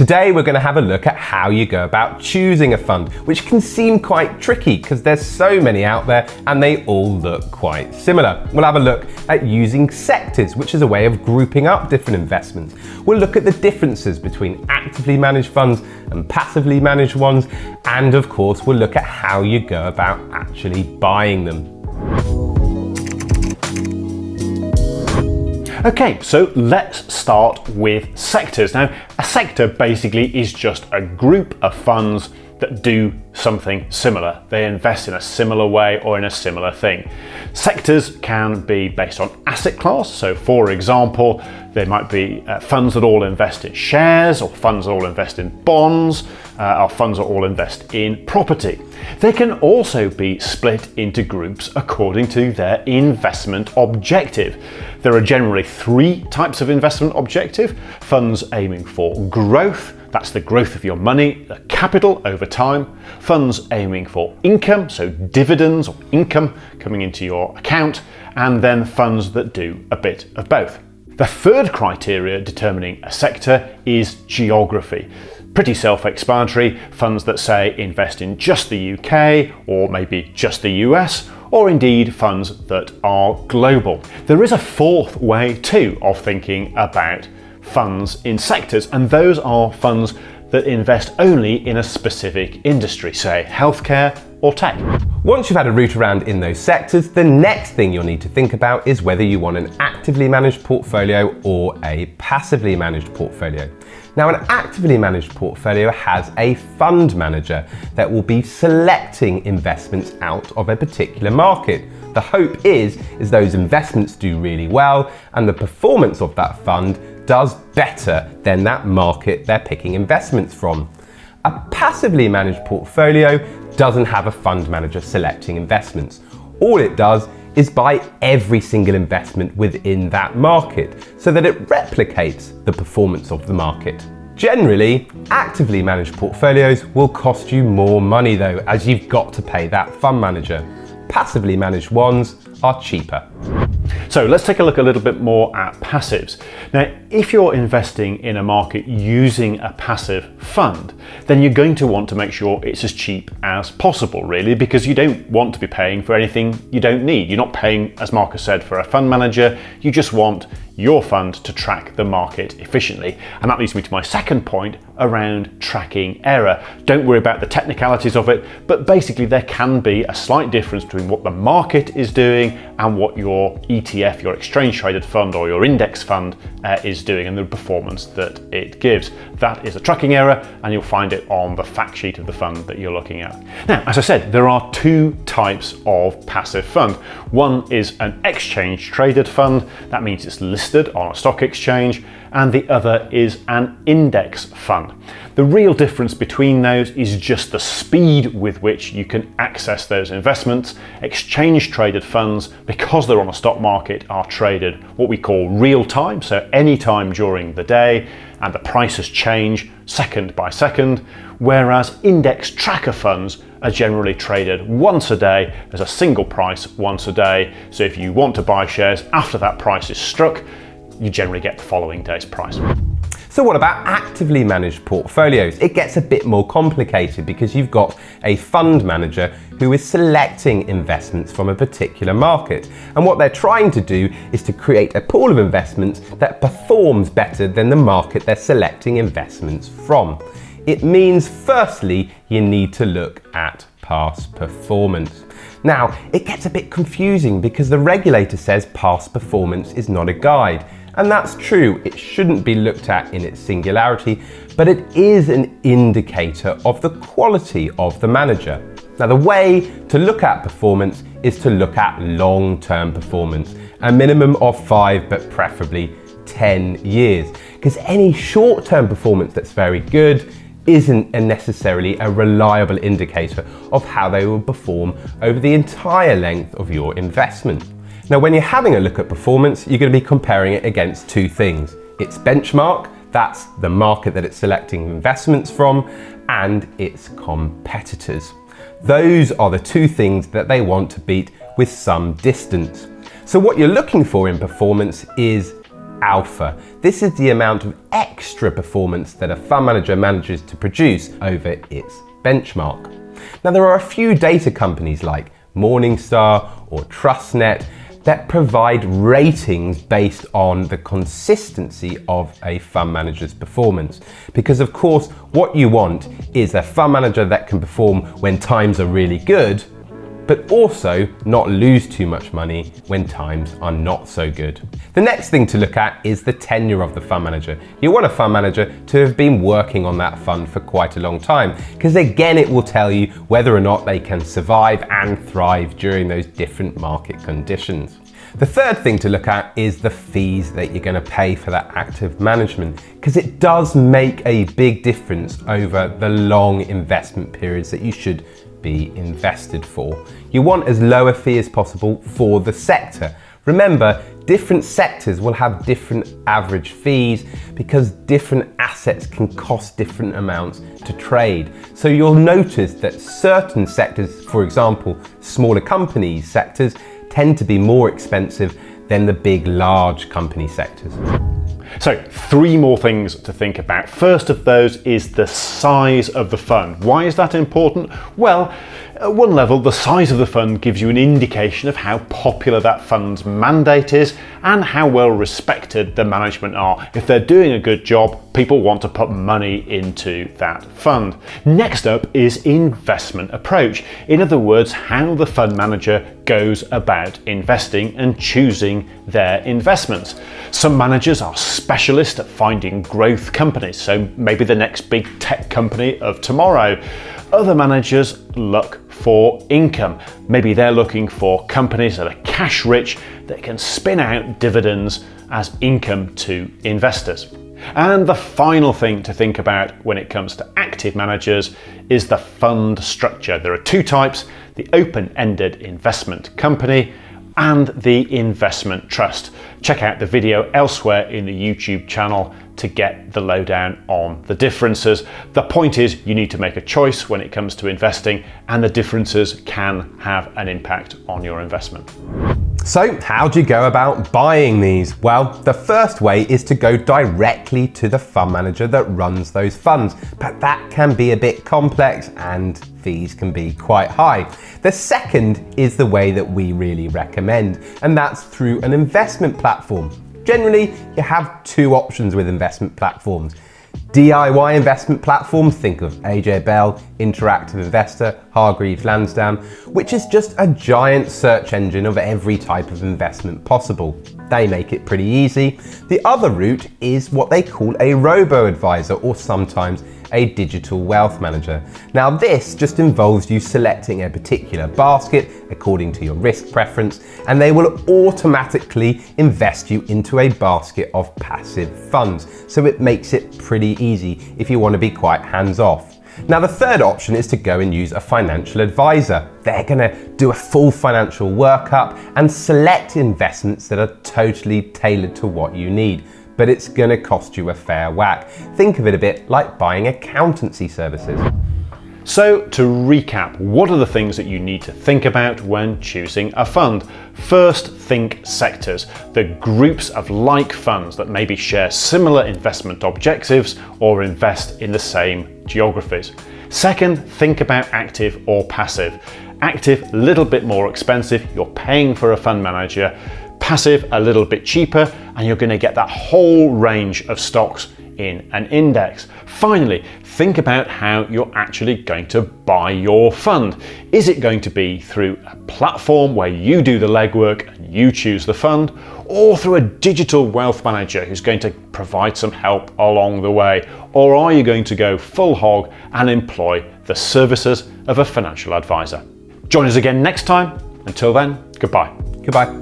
Today we're going to have a look at how you go about choosing a fund, which can seem quite tricky because there's so many out there and they all look quite similar. We'll have a look at using sectors, which is a way of grouping up different investments. We'll look at the differences between actively managed funds and passively managed ones, and of course we'll look at how you go about actually buying them. Okay, so let's start with sectors. Now, a sector basically is just a group of funds that do something similar. They invest in a similar way or in a similar thing. Sectors can be based on asset class. So for example, there might be funds that all invest in shares, or funds that all invest in bonds, or funds that all invest in property. They can also be split into groups according to their investment objective. There are generally three types of investment objective: funds aiming for growth, that's the growth of your money, the capital over time; funds aiming for income, so dividends or income coming into your account; and then funds that do a bit of both. The third criteria determining a sector is geography. Pretty self-explanatory: funds that say invest in just the UK or maybe just the US, or indeed funds that are global. There is a fourth way too of thinking about funds in sectors, and those are funds that invest only in a specific industry, say healthcare or tech. Once you've had a route around in those sectors, the next thing you'll need to think about is whether you want an actively managed portfolio or a passively managed portfolio. Now, an actively managed portfolio has a fund manager that will be selecting investments out of a particular market. The hope is those investments do really well and the performance of that fund does better than that market they're picking investments from. A passively managed portfolio doesn't have a fund manager selecting investments. All it does is buy every single investment within that market so that it replicates the performance of the market. Generally, actively managed portfolios will cost you more money though, as you've got to pay that fund manager. Passively managed ones are cheaper. So let's take a look a little bit more at passives. Now, if you're investing in a market using a passive fund, then you're going to want to make sure it's as cheap as possible, really, because you don't want to be paying for anything you don't need. You're not paying, as Marcus said, for a fund manager. You just want your fund to track the market efficiently. And that leads me to my second point around tracking error. Don't worry about the technicalities of it, but basically there can be a slight difference between what the market is doing and what your ETF, your exchange traded fund, or your index fund is doing, and the performance that it gives. That is a tracking error, and you'll find it on the fact sheet of the fund that you're looking at. Now, as I said, there are two types of passive fund. One is an exchange traded fund. That means it's listed on a stock exchange, and the other is an index fund. The real difference between those is just the speed with which you can access those investments. Exchange traded funds, because they're on a stock market, are traded what we call real time, so any time during the day, and the prices change second by second, whereas index tracker funds are generally traded once a day as a single price once a day. So if you want to buy shares after that price is struck, you generally get the following day's price. So what about actively managed portfolios? It gets a bit more complicated because you've got a fund manager who is selecting investments from a particular market. And what they're trying to do is to create a pool of investments that performs better than the market they're selecting investments from. It means, firstly, you need to look at past performance. Now, it gets a bit confusing because the regulator says past performance is not a guide. And that's true, it shouldn't be looked at in its singularity, but it is an indicator of the quality of the manager. Now, the way to look at performance is to look at long-term performance, a minimum of 5, but preferably 10 years, because any short-term performance that's very good isn't necessarily a reliable indicator of how they will perform over the entire length of your investment. Now, when you're having a look at performance, you're going to be comparing it against two things. Its benchmark, that's the market that it's selecting investments from, and its competitors. Those are the two things that they want to beat with some distance. So what you're looking for in performance is alpha. This is the amount of extra performance that a fund manager manages to produce over its benchmark. Now, there are a few data companies like Morningstar or TrustNet that provide ratings based on the consistency of a fund manager's performance. Because of course, what you want is a fund manager that can perform when times are really good, but also not lose too much money when times are not so good. The next thing to look at is the tenure of the fund manager. You want a fund manager to have been working on that fund for quite a long time, because again, it will tell you whether or not they can survive and thrive during those different market conditions. The third thing to look at is the fees that you're going to pay for that active management, because it does make a big difference over the long investment periods that you should be invested for. You want as low a fee as possible for the sector. Remember, different sectors will have different average fees because different assets can cost different amounts to trade. So you'll notice that certain sectors, for example, smaller companies sectors, tend to be more expensive than the big, large company sectors. So 3 more things to think about. First of those is the size of the fund. Why is that important? Well, at one level, the size of the fund gives you an indication of how popular that fund's mandate is and how well respected the management are. If they're doing a good job, people want to put money into that fund. Next up is investment approach. In other words, how the fund manager goes about investing and choosing their investments. Some managers are specialists at finding growth companies, so maybe the next big tech company of tomorrow. Other managers look for income. Maybe they're looking for companies that are cash rich that can spin out dividends as income to investors. And the final thing to think about when it comes to active managers is the fund structure. There are 2 types: the open-ended investment company and the investment trust. Check out the video elsewhere in the YouTube channel to get the lowdown on the differences. The point is, you need to make a choice when it comes to investing, and the differences can have an impact on your investment. So how do you go about buying these? Well, the first way is to go directly to the fund manager that runs those funds, but that can be a bit complex and fees can be quite high. The second is the way that we really recommend, and that's through an investment platform. Generally, you have 2 options with investment platforms. DIY investment platforms, think of AJ Bell, Interactive Investor, Hargreaves Lansdown, which is just a giant search engine of every type of investment possible. They make it pretty easy. The other route is what they call a robo-advisor, or sometimes a digital wealth manager. Now this just involves you selecting a particular basket according to your risk preference, and they will automatically invest you into a basket of passive funds. So it makes it pretty easy if you want to be quite hands-off. Now the third option is to go and use a financial advisor. They're going to do a full financial workup and select investments that are totally tailored to what you need. But it's going to cost you a fair whack. Think of it a bit like buying accountancy services. So to recap, what are the things that you need to think about when choosing a fund? First, think sectors, the groups of like funds that maybe share similar investment objectives or invest in the same geographies. Second, think about active or passive. Active, a little bit more expensive, you're paying for a fund manager. Passive, a little bit cheaper, and you're going to get that whole range of stocks in an index. Finally, think about how you're actually going to buy your fund. Is it going to be through a platform where you do the legwork and you choose the fund, or through a digital wealth manager who's going to provide some help along the way? Or are you going to go full hog and employ the services of a financial advisor? Join us again next time. Until then, goodbye. Goodbye.